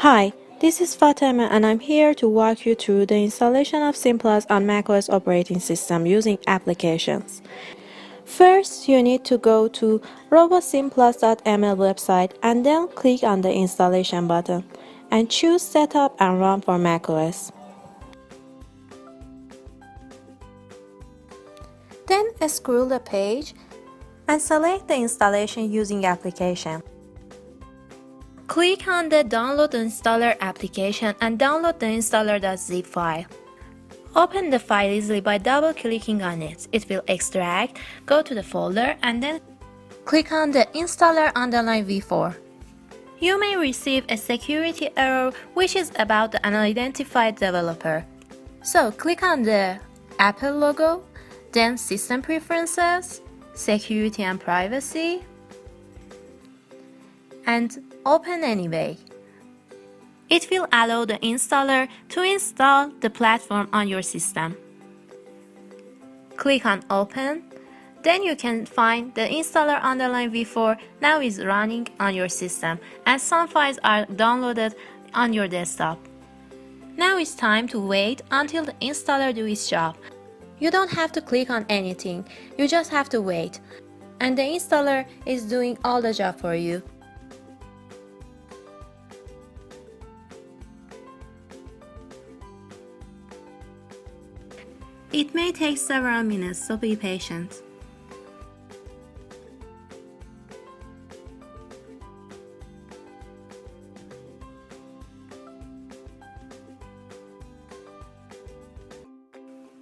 Hi, this is Fatima and I'm here to walk you through the installation of simplus on macOS operating system using applications. First, you need to go to robo.simplus.ml website and then click on the installation button and choose Setup and Run for macOS. Then scroll the page and select the installation using application. Click on the Download the Installer application and download the installer.zip file. Open the file easily by double-clicking on it. It will extract, go to the folder, and then click on the installer_v4. You may receive a security error which is about the unidentified developer. So click on the Apple logo, then System Preferences, Security and Privacy, and open anyway. It will allow the installer to install the platform on your system. Click on Open. Then you can find the installer_v4 now is running on your system and some files are downloaded on your desktop. Now it's time to wait until the installer do its job. You don't have to click on anything, you just have to wait. And the installer is doing all the job for you. It may take several minutes, so be patient.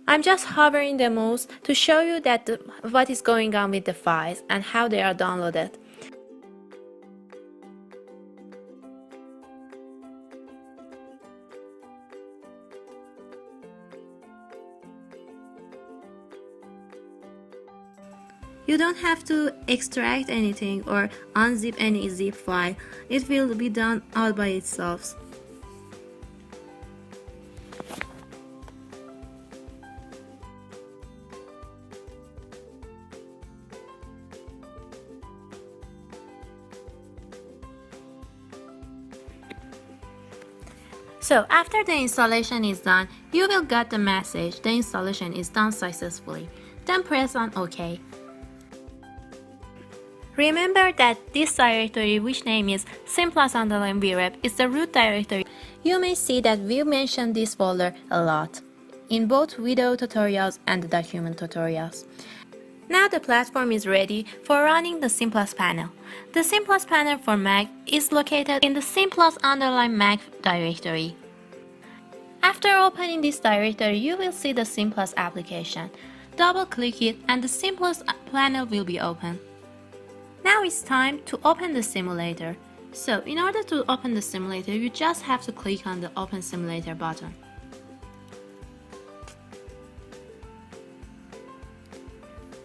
I'm just hovering the mouse to show you that what is going on with the files and how they are downloaded. You don't have to extract anything or unzip any zip file. It will be done all by itself. So after the installation is done, you will get the message the installation is done successfully. Then press on OK. Remember that this directory, which name is simplus_vrep, is the root directory. You may see that we mentioned this folder a lot in both video tutorials and the document tutorials. Now the platform is ready for running the simplus panel. The simplus panel for Mac is located in the simplus_mac directory. After opening this directory, you will see the simplus application. Double-click it and the simplus panel will be open. Now it's time to open the simulator. So in order to open the simulator, you just have to click on the Open Simulator button.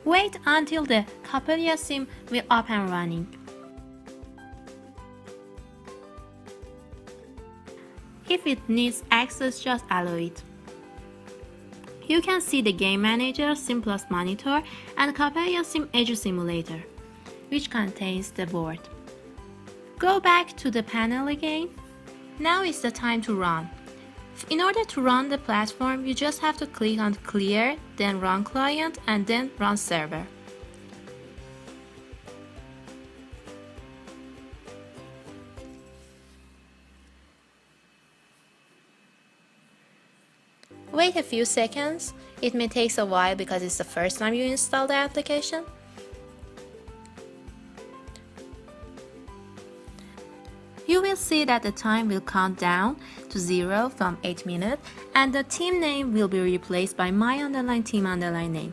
Wait until the Capella sim will up and running. If it needs access, just allow it. You can see the Game Manager, Simplus Monitor, and Capella Sim Edge Simulator, which contains the board. Go back to the panel again. Now is the time to run. In order to run the platform, you just have to click on Clear, then Run Client, and then Run Server. Wait a few seconds. It may take a while because it's the first time you install the application. You will see that the time will count down to 0 from 8 minutes and the team name will be replaced by my_team_name.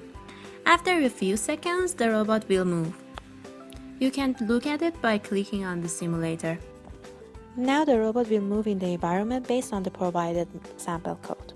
After a few seconds, the robot will move. You can look at it by clicking on the simulator. Now the robot will move in the environment based on the provided sample code.